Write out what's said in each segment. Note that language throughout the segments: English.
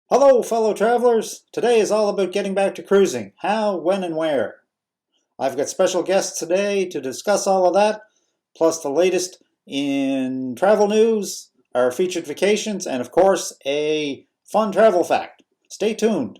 Hello, fellow travelers. Today is all about getting back to cruising. How, when, and where. I've got special guests today to discuss all of that, plus the latest in travel news, our featured vacations, and of course, a fun travel fact. Stay tuned.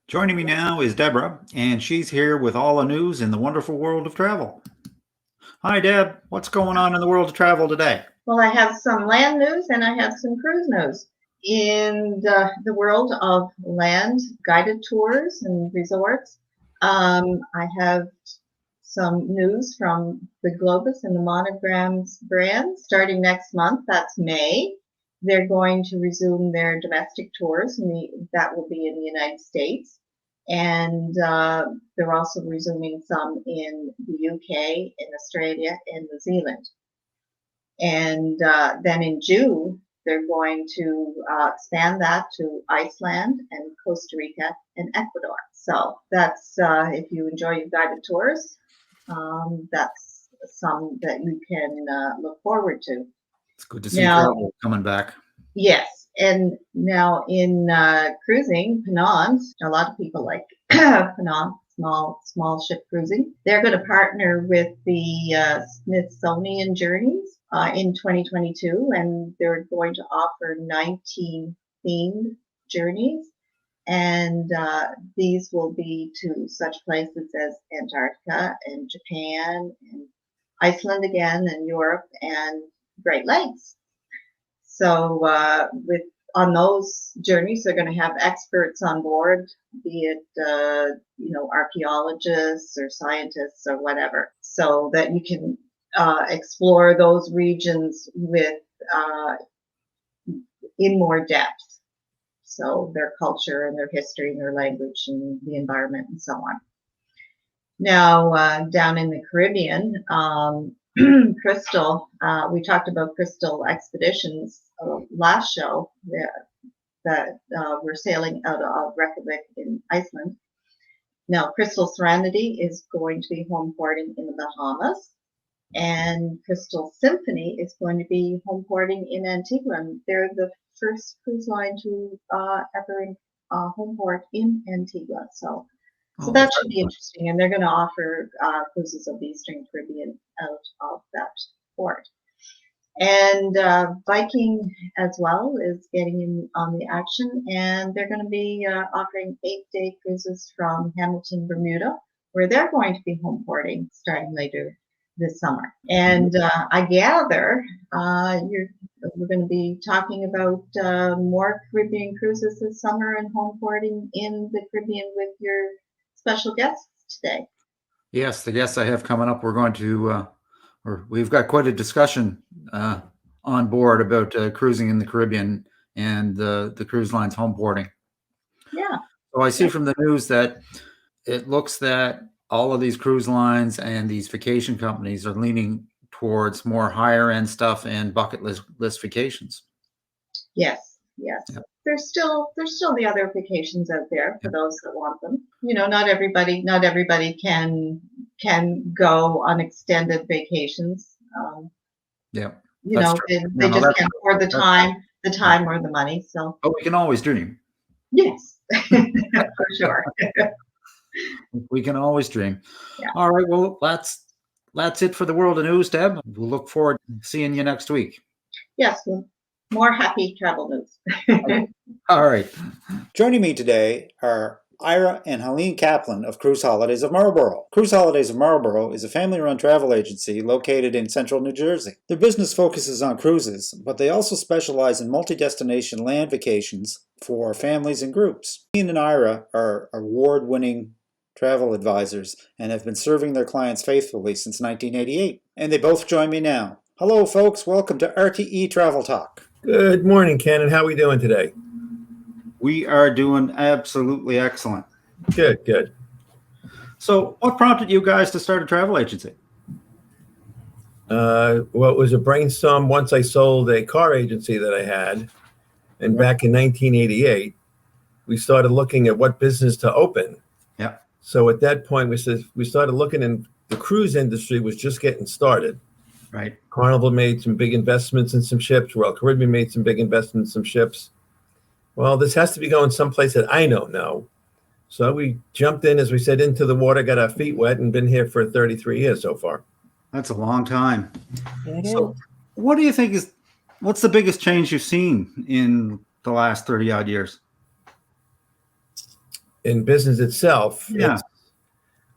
Joining me now is Debra, and she's here with all the news in the wonderful world of travel. Hi, Deb. What's going on in the world of travel today? Well, I have some land news and I have some cruise news. In the world of land guided tours and resorts, I have some news from the Globus and the Monograms brands. Starting next month, that's May, they're going to resume their domestic tours, and that will be in the United States. And they're also resuming some in the UK, in Australia, and New Zealand. And then in June, they're going to expand that to Iceland and Costa Rica and Ecuador. So that's, if you enjoy your guided tours, that's some that you can look forward to. It's good to see travel coming back. Yes. And now in cruising, Penang, a lot of people like Penang, small ship cruising. They're going to partner with the Smithsonian Journeys in 2022, and they're going to offer 19 themed journeys. And these will be to such places as Antarctica and Japan and Iceland again, and Europe and Great Lakes. So on those journeys, they're going to have experts on board, be it archaeologists or scientists or whatever, so that you can explore those regions with in more depth. So their culture and their history and their language and the environment and so on. Now down in the Caribbean. Crystal, we talked about Crystal Expeditions last show that we're sailing out of Reykjavik in Iceland. Now, Crystal Serenity is going to be home porting in the Bahamas, and Crystal Symphony is going to be home porting in Antigua. And they're the first cruise line to ever home port in Antigua. So that should be interesting, and they're going to offer cruises of the Eastern Caribbean out of that port. And Viking as well is getting in on the action, and they're going to be offering 8-day cruises from Hamilton, Bermuda, where they're going to be home porting starting later this summer. And I gather we're going to be talking about more Caribbean cruises this summer and home porting in the Caribbean with your special guests today. Yes, the guests I have coming up, we're going to, we've got quite a discussion on board about cruising in the Caribbean and the cruise lines home porting. Yeah. So I see from the news that it looks that all of these cruise lines and these vacation companies are leaning towards more higher end stuff and bucket list vacations. Yes. Yep. There's still the other vacations out there for those that want them. Not everybody can go on extended vacations. They just can't afford the time or the money. So, but we can always dream. Yes, for sure. We can always dream. Yeah. All right. Well, that's it for the world of news, Deb. We'll look forward to seeing you next week. Yes. More happy travel news. All right. Joining me today are Ira and Helene Kaplan of Cruise Holidays of Marlboro. Cruise Holidays of Marlboro is a family-run travel agency located in central New Jersey. Their business focuses on cruises, but they also specialize in multi-destination land vacations for families and groups. Helene and Ira are award-winning travel advisors and have been serving their clients faithfully since 1988. And they both join me now. Hello, folks. Welcome to RTE Travel Talk. Good morning, Ken, and how are we doing today? We are doing absolutely excellent. Good. So what prompted you guys to start a travel agency? Well, it was a brainstorm once I sold a car agency that I had, and back in 1988, we started looking at what business to open. Yeah. So at that point, we started looking, and the cruise industry was just getting started. Right. Carnival made some big investments in some ships. Royal Caribbean made some big investments in some ships. Well, this has to be going someplace that I don't know. So we jumped in, as we said, into the water, got our feet wet, and been here for 33 years so far. That's a long time. It So is. what do you think what's the biggest change you've seen in the last 30 odd years? In business itself, Yeah.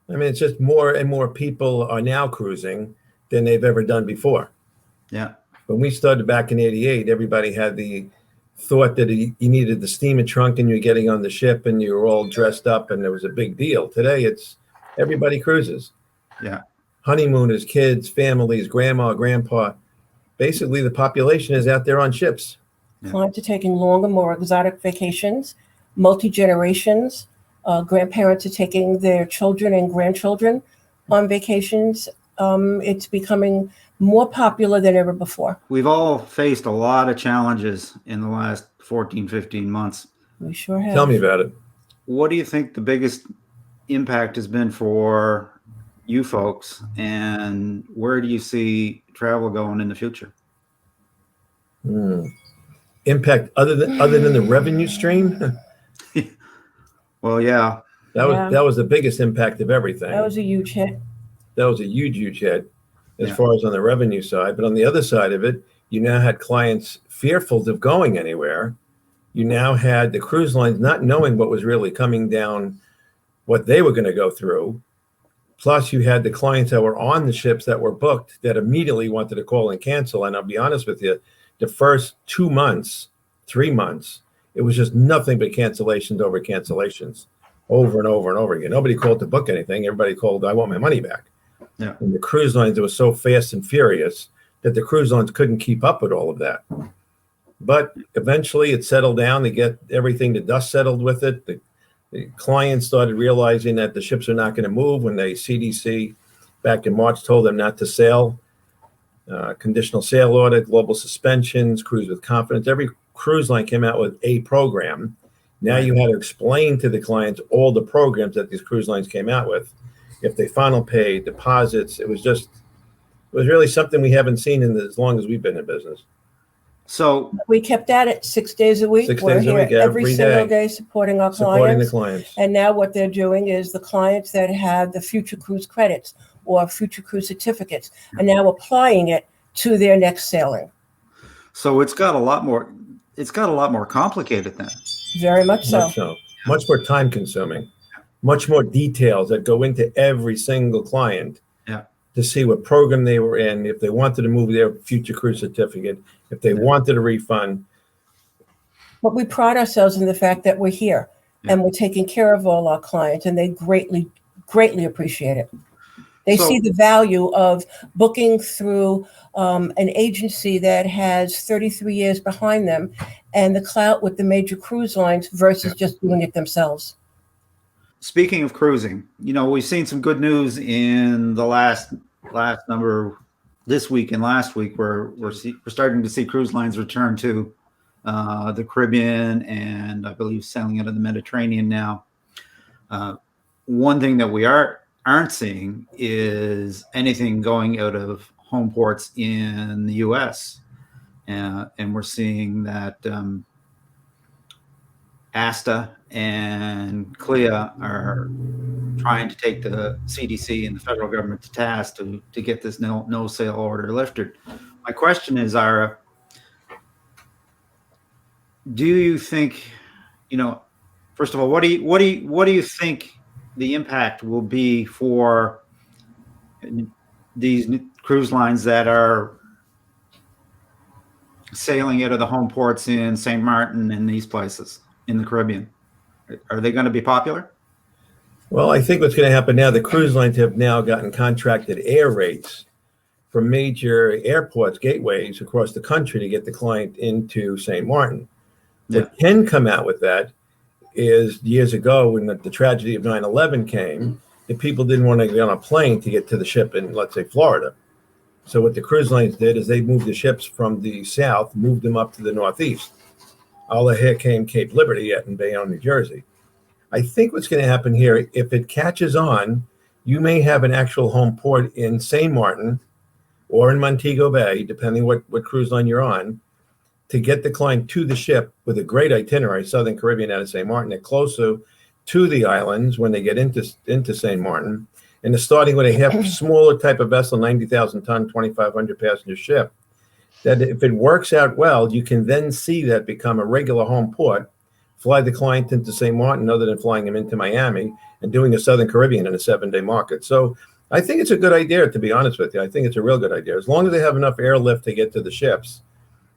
it's just more and more people are now cruising than they've ever done before. Yeah. When we started back in '88, everybody had the thought that you needed the steamer trunk and you're getting on the ship and you were all dressed up and it was a big deal. Today, it's everybody cruises. Yeah. Honeymooners, kids, families, grandma, grandpa. Basically, the population is out there on ships. Yeah. Clients are taking longer, more exotic vacations, multi-generations. Grandparents are taking their children and grandchildren on vacations. It's becoming more popular than ever before. We've all faced a lot of challenges in the last 14, 15 months. We sure have. Tell me about it. What do you think the biggest impact has been for you folks, and where do you see travel going in the future? Impact other than the revenue stream? Well, yeah. That was the biggest impact of everything. That was a huge hit. That was a huge hit as Yeah. far as on the revenue side. But on the other side of it, you now had clients fearful of going anywhere. You now had the cruise lines not knowing what was really coming down, what they were going to go through. Plus, you had the clients that were on the ships that were booked that immediately wanted to call and cancel. And I'll be honest with you, the first 2 months, 3 months, it was just nothing but cancellations over cancellations over and over and over again. Nobody called to book anything. Everybody called, I want my money back. Yeah. And the cruise lines, it was so fast and furious that the cruise lines couldn't keep up with all of that. But eventually it settled down. They get everything, the dust settled with it. The clients started realizing that the ships are not going to move when the CDC back in March told them not to sail. Conditional sail order, global suspensions, cruise with confidence. Every cruise line came out with a program. Now you had to explain to the clients all the programs that these cruise lines came out with. If they final pay, deposits, it was really something we haven't seen in as long as we've been in business. So We kept at it 6 days a week. 6 We're days a here week, every every single day. day supporting our Supporting the clients. clients. And now what they're doing is the clients that have the future cruise credits or future cruise certificates are now applying it to their next sailing. it's got a lot more complicated then. Very much so. Much so. Much more time consuming. Much more details that go into every single client. Yeah. To see what program they were in, if they wanted to move their future cruise certificate, if they wanted a refund. But we pride ourselves in the fact that we're here and we're taking care of all our clients, and they greatly, greatly appreciate it. They So- see the value of booking through an agency that has 33 years behind them and the clout with the major cruise lines versus just doing it themselves. Speaking of cruising, we've seen some good news in the last number this week and last week, where we're starting to see cruise lines return to the Caribbean and I believe sailing out of the Mediterranean now. One thing that we aren't seeing is anything going out of home ports in the U.S. And we're seeing that ASTA and CLIA are trying to take the CDC and the federal government to task to get this no sail order lifted. My question is, Ira, do you think, first of all, what do you think the impact will be for these cruise lines that are sailing out of the home ports in St. Martin and these places in the Caribbean? Are they going to be popular? Well, I think what's going to happen now, the cruise lines have now gotten contracted air rates from major airports, gateways across the country to get the client into St. Martin. Yeah. What can come out with that is years ago when the tragedy of 9/11 came, the people didn't want to get on a plane to get to the ship in, let's say, Florida. So what the cruise lines did is they moved the ships from the south, moved them up to the northeast. a la Hurricane Cape Liberty yet in Bayonne, New Jersey. I think what's going to happen here, if it catches on, you may have an actual home port in St. Martin or in Montego Bay, depending what cruise line you're on, to get the client to the ship with a great itinerary, Southern Caribbean out of St. Martin, and closer to the islands when they get into St. Martin, and they're starting with a smaller type of vessel, 90,000 ton, 2,500 passenger ship, that if it works out well, you can then see that become a regular home port, fly the client into St. Martin other than flying him into Miami and doing a Southern Caribbean in a 7-day market. So I think it's a good idea, to be honest with you. I think it's a real good idea. As long as they have enough airlift to get to the ships,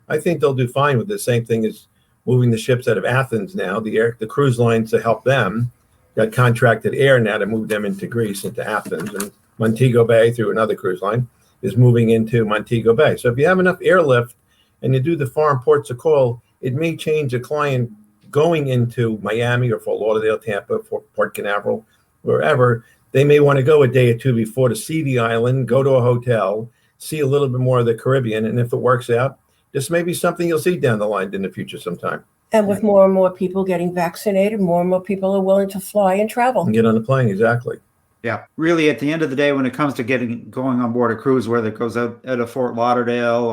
I think they'll do fine with the same thing as moving the ships out of Athens now. The cruise lines to help them got contracted air now to move them into Greece, into Athens, and Montego Bay through another cruise line is moving into Montego Bay. So if you have enough airlift and you do the foreign ports of call, it may change a client going into Miami or Fort Lauderdale, Tampa, Port Canaveral, wherever. They may want to go a day or two before to see the island, go to a hotel, see a little bit more of the Caribbean, and if it works out, this may be something you'll see down the line in the future sometime. And with more and more people getting vaccinated, more and more people are willing to fly and travel. And get on the plane, exactly. Yeah, really, at the end of the day, when it comes to going on board a cruise, whether it goes out of Fort Lauderdale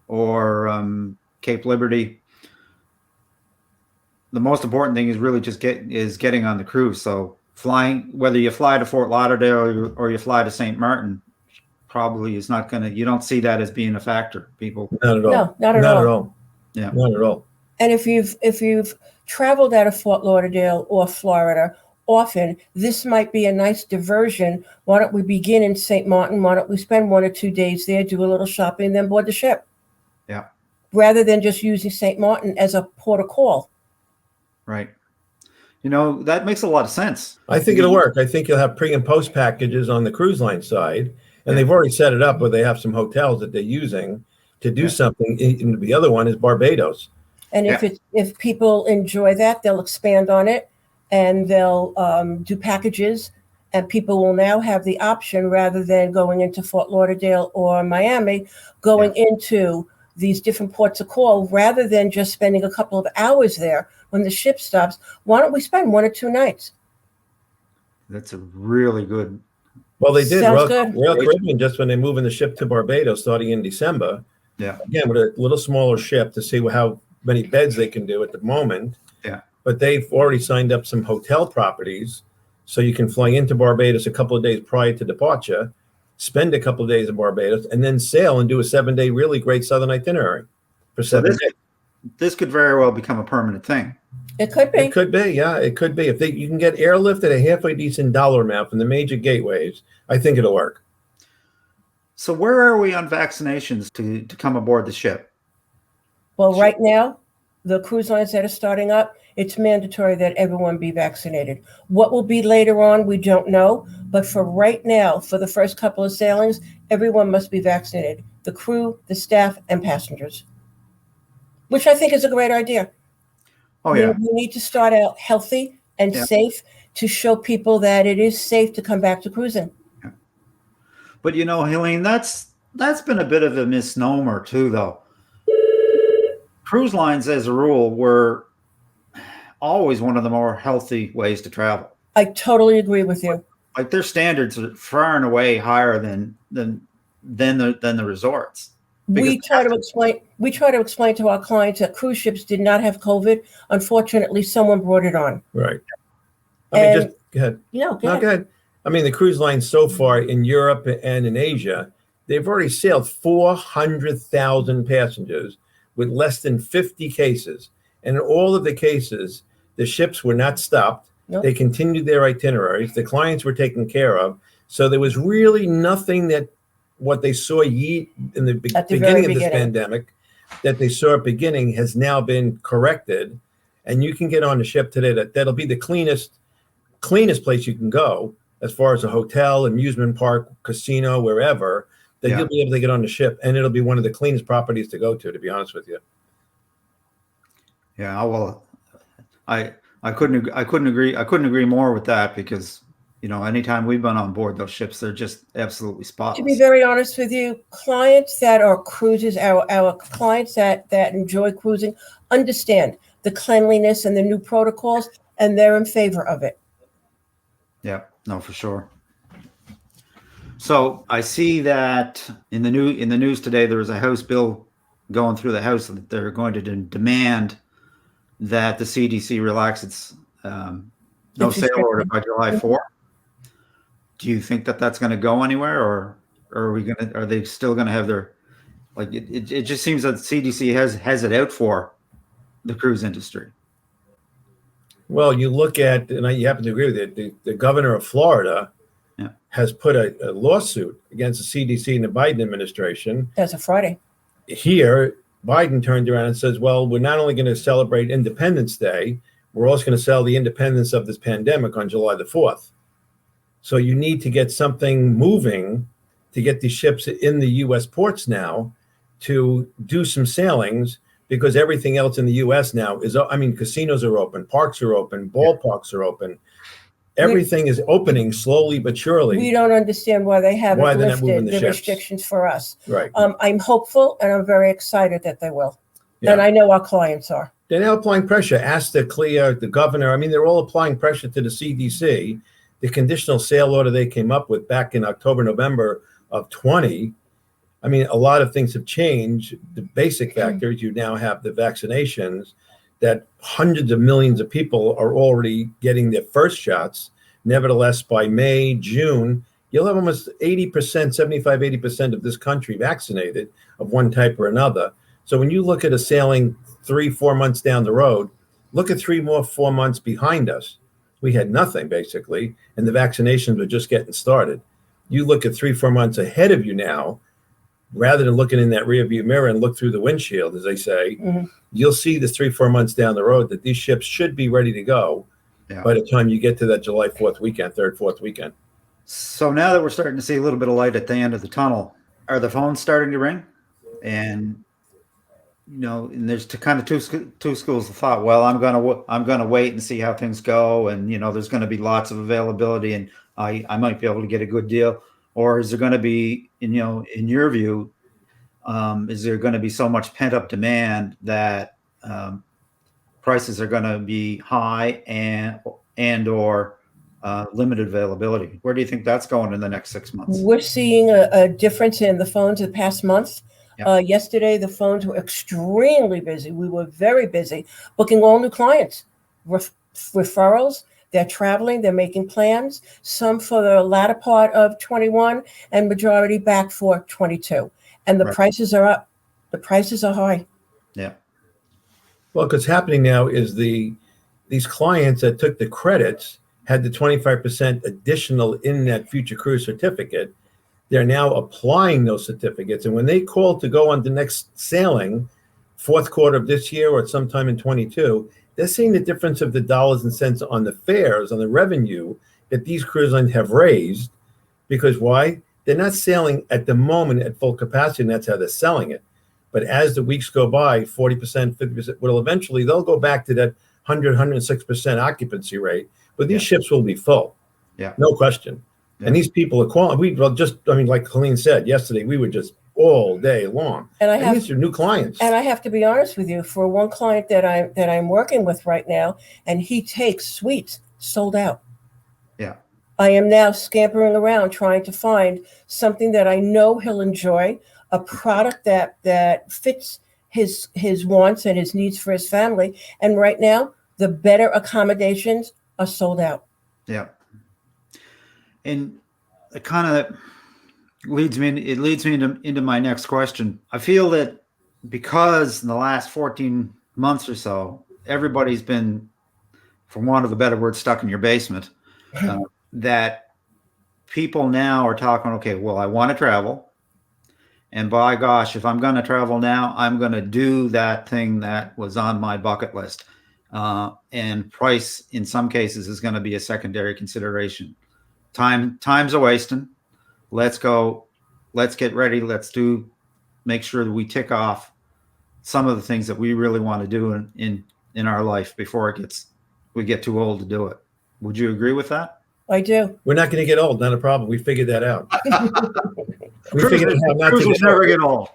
or Cape Liberty, the most important thing is really just getting on the cruise. So flying, whether you fly to Fort Lauderdale or you fly to St. Martin, probably is not going to. You don't see that as being a factor, people. Not at all. No, not at all. Yeah, not at all. And if you've traveled out of Fort Lauderdale or Florida often, this might be a nice diversion. Why don't we begin in St. Martin? Why don't we spend 1 or 2 days there, do a little shopping, then board the ship? Yeah. Rather than just using St. Martin as a port of call. Right. That makes a lot of sense. I think it'll work. I think you'll have pre and post packages on the cruise line side, and they've already set it up where they have some hotels that they're using to do something. And the other one is Barbados. And if people enjoy that, they'll expand on it, and they'll do packages, and people will now have the option, rather than going into Fort Lauderdale or Miami, going into these different ports of call, rather than just spending a couple of hours there when the ship stops. Why don't we spend 1 or 2 nights? That's a really good. Well, they did. Sounds good. Royal Caribbean, just when they move in the ship to Barbados starting in December. Yeah. Again, with a little smaller ship to see how many beds they can do at the moment. Yeah. But they've already signed up some hotel properties, so you can fly into Barbados a couple of days prior to departure, spend a couple of days in Barbados, and then sail and do a 7-day really great southern itinerary for 7 days. This could very well become a permanent thing. It could be. It could be, yeah, it could be. If you can get airlift at a halfway decent dollar amount from the major gateways, I think it'll work. So where are we on vaccinations to come aboard the ship? Well, right now, the cruise lines that are starting up, it's mandatory that everyone be vaccinated. What will be later on, we don't know. But for right now, for the first couple of sailings, everyone must be vaccinated. The crew, the staff, and passengers. Which I think is a great idea. Oh, yeah. We need to start out healthy and safe to show people that it is safe to come back to cruising. Yeah. But Helene, that's been a bit of a misnomer too, though. Cruise lines, as a rule, were always one of the more healthy ways to travel. I totally agree with you. Like their standards are far and away higher than the resorts. We try to explain to our clients that cruise ships did not have COVID. Unfortunately, someone brought it on. Right. Go ahead. Go ahead. I mean, the cruise lines so far in Europe and in Asia, they've already sailed 400,000 passengers with less than 50 cases. And in all of the cases, the ships were not stopped. Nope. They continued their itineraries. The clients were taken care of. So there was really nothing that what they saw in the beginning of this pandemic that they saw at beginning has now been corrected. And you can get on the ship today. That'll be the cleanest place you can go as far as a hotel, amusement park, casino, wherever, that you'll be able to get on the ship. And it'll be one of the cleanest properties to go to be honest with you. Yeah, well, I couldn't agree more with that, because anytime we've been on board those ships, they're just absolutely To be spotless. very honest with you, clients that are cruisers, our clients that enjoy cruising, understand the cleanliness and the new protocols, and they're in favor of it. Yeah, no, for sure. So I see that in the news today, there was a House bill going through the House that they're going to demand that the CDC relax its no It's sale order restricted. by July 4. Do you think that that's going to go anywhere, or are they still going to have their, like, it just seems that the CDC has it out for the cruise industry. Well, you look at, and you happen to agree with it, the governor of Florida has put a lawsuit against the CDC and the Biden administration. That's a Friday. Here, Biden turned around and says, well, we're not only going to celebrate Independence Day, we're also going to celebrate the independence of this pandemic on July the 4th. So you need to get something moving to get these ships in the U.S. ports now to do some sailings, because everything else in the U.S. now is, casinos are open, parks are open, ballparks are open. Everything is opening slowly but surely. We don't understand why they haven't Why they're not moving lifted the the ships. restrictions for us. Right. I'm hopeful, and I'm very excited that they will. Yeah. And I know our clients are. They're now applying pressure. Ask the CLIA, the governor. They're all applying pressure to the CDC. The conditional sale order they came up with back in October, November of 20. A lot of things have changed. The basic factors, you now have the vaccinations, that hundreds of millions of people are already getting their first shots. Nevertheless, by May, June, you'll have almost 80%, 75, 80% of this country vaccinated of one type or another. So when you look at a sailing 3-4 months down the road, look at 4 months behind us. We had nothing, basically, and the vaccinations were just getting started. You look at 3-4 months ahead of you now, rather than looking in that rearview mirror and look through the windshield, as they say, you'll see this 3-4 months down the road that these ships should be ready to go by the time you get to that July 4th weekend, 3rd, 4th weekend. So now that we're starting to see a little bit of light at the end of the tunnel, are the phones starting to ring? And and there's kind of two schools of thought. Well, I'm gonna wait and see how things go, and there's going to be lots of availability, and I might be able to get a good deal. Or is there going to be, in your view, is there going to be so much pent up demand that prices are going to be high and or limited availability? Where do you think that's going in the next 6 months? We're seeing a difference in the phones in the past month. Yesterday, the phones were extremely busy. We were very busy booking all new clients, referrals. They're traveling, they're making plans, some for the latter part of 21 and majority back for 22. And the prices are up. The prices are high. Yeah. Well, what's happening now is these clients that took the credits had the 25% additional in that future cruise certificate. They're now applying those certificates. And when they call to go on the next sailing, 4th quarter of this year or sometime in 22, they're seeing the difference of the dollars and cents on the fares, on the revenue that these cruise lines have raised. Because why? They're not sailing at the moment at full capacity, and that's how they're selling it. But as the weeks go by, 40%, 50%, well, eventually they'll go back to that 100, 106% occupancy rate. But these ships will be full. Yeah. No question. Yeah. And these people are quality. Like Helene said yesterday, we were just all day long. And these are new clients. And I have to be honest with you, for one client that I'm working with right now, and he takes suites sold out. Yeah. I am now scampering around trying to find something that I know he'll enjoy, a product that fits his wants and his needs for his family. And right now, the better accommodations are sold out. Yeah. And it kind of leads me into my next question. I feel that because in the last 14 months or so, everybody's been, for want of a better word, stuck in your basement, that people now are talking, okay, well, I want to travel. And by gosh, if I'm going to travel now, I'm going to do that thing that was on my bucket list. And price, in some cases, is going to be a secondary consideration. Time's a wasting. Let's go. Let's get ready. Make sure that we tick off some of the things that we really want to do in our life before we get too old to do it. Would you agree with that? I do. We're not going to get old. Not a problem. We figured that out. We figured out how not to Cruisers get never old. get old.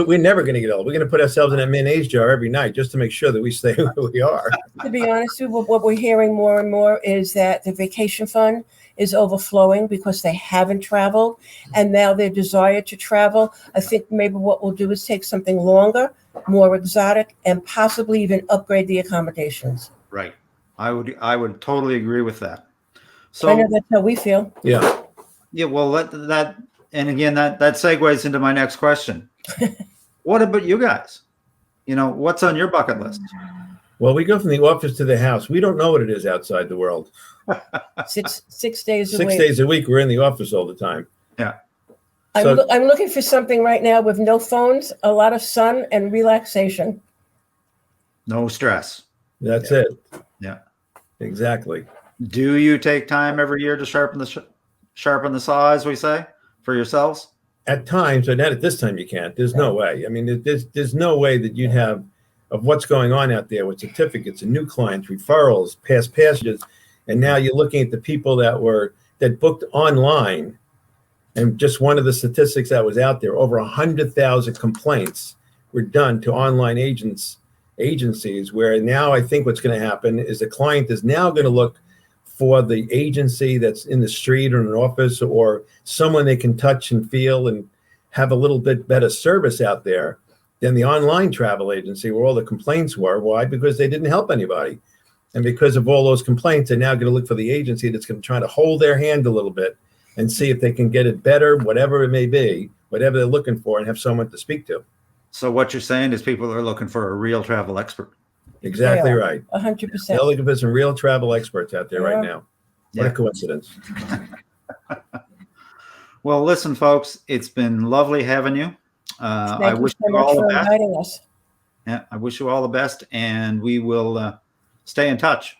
We're never going to get old. We're going to put ourselves in that mayonnaise jar every night just to make sure that we stay where we are. To be honest with you, what we're hearing more and more is that the vacation fund is overflowing because they haven't traveled, and now their desire to travel. I think maybe what we'll do is take something longer, more exotic, and possibly even upgrade the accommodations. Right. I would totally agree with that. I So know that's how we feel. Yeah. yeah, well that and again that segues into my next question. What about you guys? What's on your bucket list? Well, we go from the office to the house. We don't know what it is outside the world. 6 days a 6 week. days a week, we're in the office all the time. Yeah. I'm looking for something right now with no phones, a lot of sun, and relaxation. No stress. That's it. Yeah. Exactly. Do you take time every year to sharpen the saw, as we say, for yourselves? At times, but not at this time you can't. There's no way. I mean, there's no way that you'd have of what's going on out there with certificates and new clients, referrals, past passages. And now you're looking at the people that booked online. And just one of the statistics that was out there, over 100,000 complaints were done to online agencies, where now I think what's going to happen is the client is now going to look for the agency that's in the street or in an office or someone they can touch and feel and have a little bit better service out there than the online travel agency where all the complaints were. Why? Because they didn't help anybody. And because of all those complaints, they're now going to look for the agency that's going to try to hold their hand a little bit and see if they can get it better, whatever it may be, whatever they're looking for, and have someone to speak to. So what you're saying is people are looking for a real travel expert. Exactly right. 100%. They're looking for some real travel experts out there right now. What Yeah. a coincidence. Well, listen, folks, it's been lovely having you. I Thank you wish so you much all the for best. inviting us. Yeah, I wish you all the best, and we will stay in touch.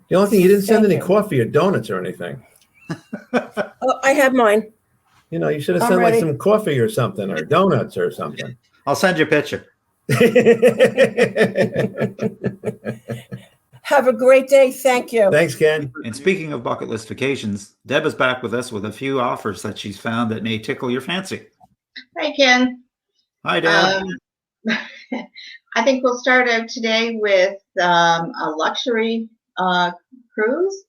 The only thing, you didn't send Thank any you. coffee or donuts or anything. Oh, I have mine. You should have I'm sent like ready. some coffee or something, or donuts or something. I'll send you a picture. Have a great day. Thank you. Thanks, Ken. And speaking of bucket list vacations, Deb is back with us with a few offers that she's found that may tickle your fancy. Hi, Ken. Hi, Deb. I think we'll start out today with a luxury cruise.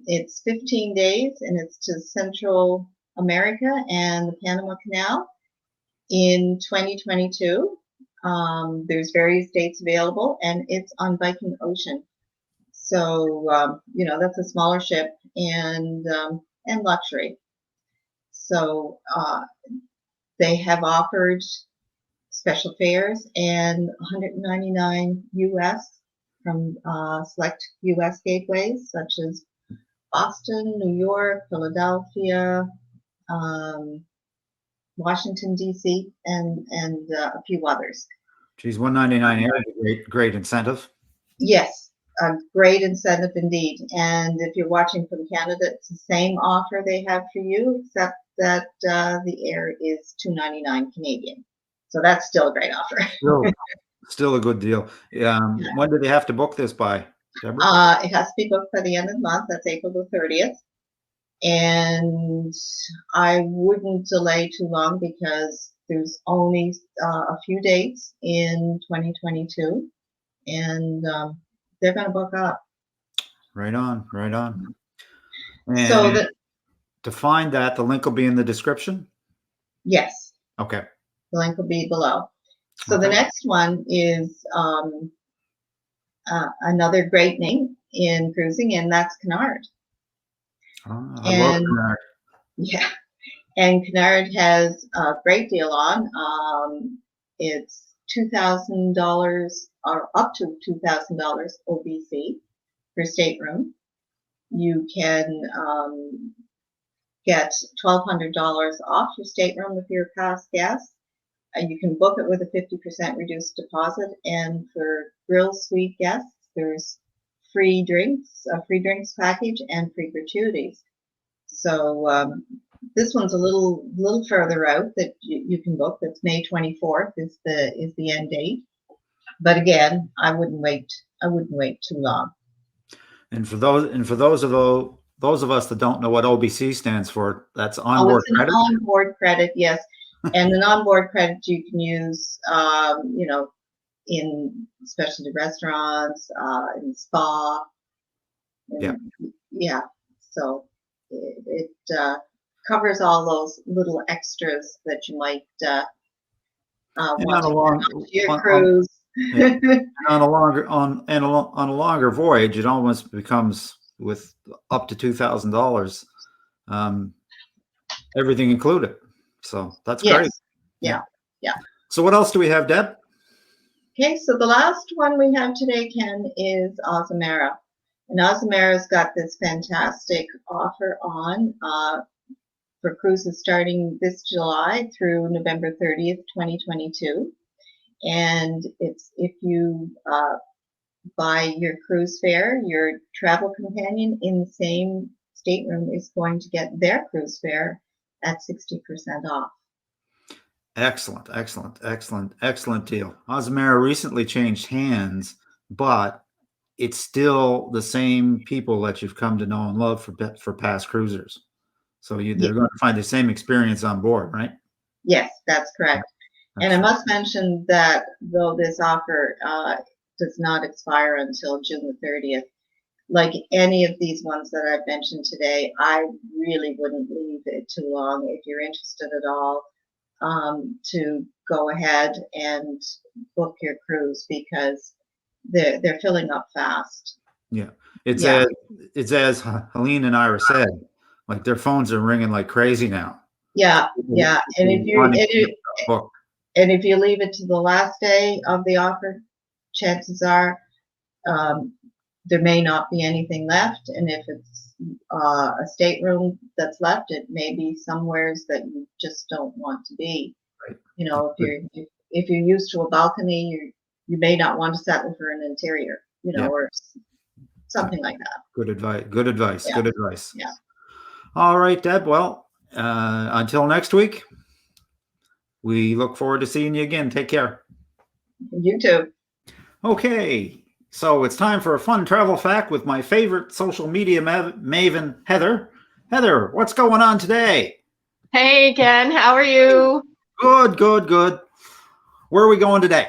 It's 15 days and it's to Central America and the Panama Canal in 2022. There's various dates available and it's on Viking Ocean. So, that's a smaller ship and luxury. So, they have offered special fares and $199 US from select US gateways such as Boston, New York, Philadelphia, Washington D.C., and a few others. Geez, $199 here is a great incentive. Yes, a great incentive indeed. And if you're watching from Canada, it's the same offer they have for you, except that the air is $299 Canadian. So that's still a great offer. Still a good deal. When do they have to book this by, Debra? It has to be booked by the end of the month. That's April the 30th. And I wouldn't delay too long because there's only a few dates in 2022. And they're going to book up. Right on. And So to find that, the link will be in the description? yes. Okay. The link will be below. So Okay. the next one is another great name in cruising, and that's Cunard. Oh, I love And- Cunard. Yeah. And Cunard has a great deal on. It's $2,000 or up to $2,000 OBC per stateroom. You can get $1,200 off your stateroom if you're a past guest. You can book it with a 50% reduced deposit, and for grill suite guests, there's free drinks, a free drinks package, and free gratuities. So this one's a little further out that you can book. That's May 24th is the end date. But again, I wouldn't wait too long. And for those those of us that don't know what OBC stands for, that's Oh, onboard it's an credit. onboard credit, yes. And an onboard credit you can use, you know, in specialty restaurants, in spa. Yeah. Yeah. So it covers all those little extras that you might And want on a to long, add to your on, cruise. yeah. on a longer on a longer voyage, it almost becomes with up to $2,000, everything included. So that's Yes. great. Yeah. Yeah. So what else do we have, Deb? Okay, so the last one we have today, Ken, is Ozamara. And Ozamara's got this fantastic offer on for cruises starting this July through November 30th, 2022. And it's if you buy your cruise fare, your travel companion in the same stateroom is going to get their cruise fare at 60% off. Excellent, excellent, excellent, excellent deal. Ozamara recently changed hands, but it's still the same people that you've come to know and love for past cruisers. So they're going to find the same experience on board, right? Yes, that's correct. And I must mention that though this offer does not expire until June the 30th, like any of these ones that I've mentioned today, I really wouldn't leave it too long if you're interested at all to go ahead and book your cruise because they're filling up fast. Yeah, it's as Helene and Ira said, like their phones are ringing like crazy now. Yeah, yeah, and if you leave it to the last day of the offer, chances are there may not be anything left, and if it's a stateroom that's left, it may be somewheres that you just don't want to be. Right. You know, if you're used to a balcony, you may not want to settle for an interior, you know, or something like that. Good advice. Good advice. Yeah. Good advice. Yeah. All right, Deb. Well, until next week, we look forward to seeing you again. Take care. You too. Okay. So it's time for a fun travel fact with my favorite social media maven, Heather. Heather, what's going on today? Hey, Ken. How are you? Good, good, good. Where are we going today?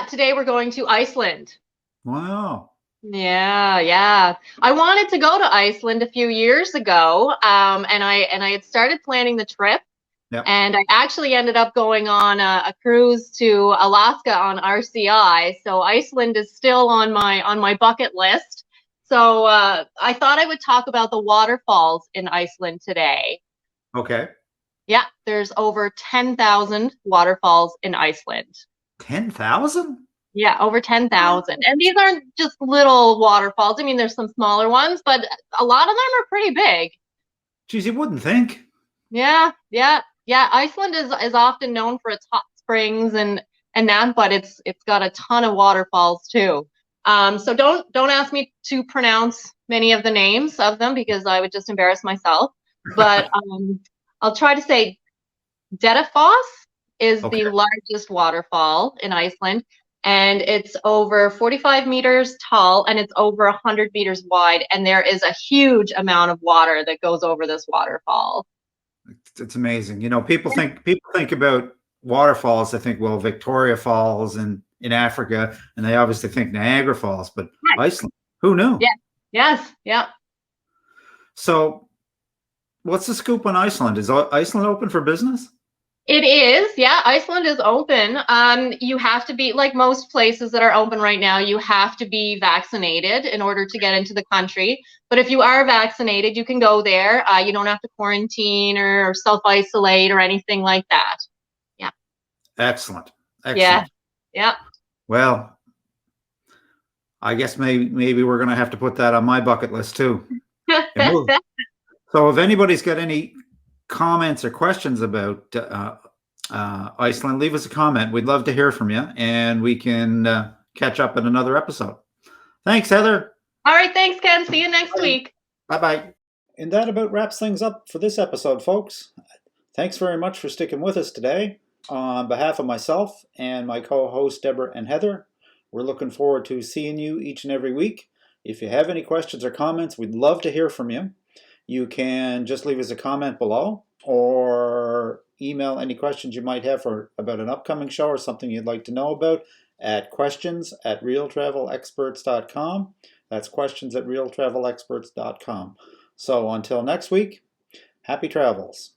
Today we're going to Iceland. Wow. Yeah. I wanted to go to Iceland a few years ago, and I had started planning the trip. Yep. And I actually ended up going on a cruise to Alaska on RCI. So Iceland is still on my bucket list. So I thought I would talk about the waterfalls in Iceland today. Okay. Yeah, there's over 10,000 waterfalls in Iceland. 10,000? Yeah, over 10,000. And these aren't just little waterfalls. I mean, there's some smaller ones, but a lot of them are pretty big. Geez, you wouldn't think. Yeah. Iceland is often known for its hot springs and that, but it's got a ton of waterfalls too. So don't ask me to pronounce many of the names of them because I would just embarrass myself. But I'll try to say Dettifoss is the largest waterfall in Iceland, and it's over 45 meters tall and it's over 100 meters wide, and there is a huge amount of water that goes over this waterfall. It's amazing. You know, people think about waterfalls. They think, well, Victoria Falls in Africa, and they obviously think Niagara Falls, but Iceland, who knew? Yeah. So what's the scoop on Iceland? Is Iceland open for business? It is, yeah. Iceland is open. You have to be, like most places that are open right now, you have to be vaccinated in order to get into the country. But if you are vaccinated, you can go there. You don't have to quarantine or self-isolate or anything like that. Yeah. Excellent. Yeah. Well, I guess maybe we're going to have to put that on my bucket list too. So if anybody's got any comments or questions about Iceland, leave us a comment. We'd love to hear from you, and we can catch up in another episode. Thanks, Heather. All right, thanks, Ken. See you next week. Bye-bye. And that about wraps things up for this episode, folks. Thanks very much for sticking with us today. On behalf of myself and my co-hosts, Debra and Heather, we're looking forward to seeing you each and every week. If you have any questions or comments, we'd love to hear from you. You can just leave us a comment below or email any questions you might have about an upcoming show or something you'd like to know about at questions@realtravelexperts.com. That's questions@realtravelexperts.com. So until next week, happy travels.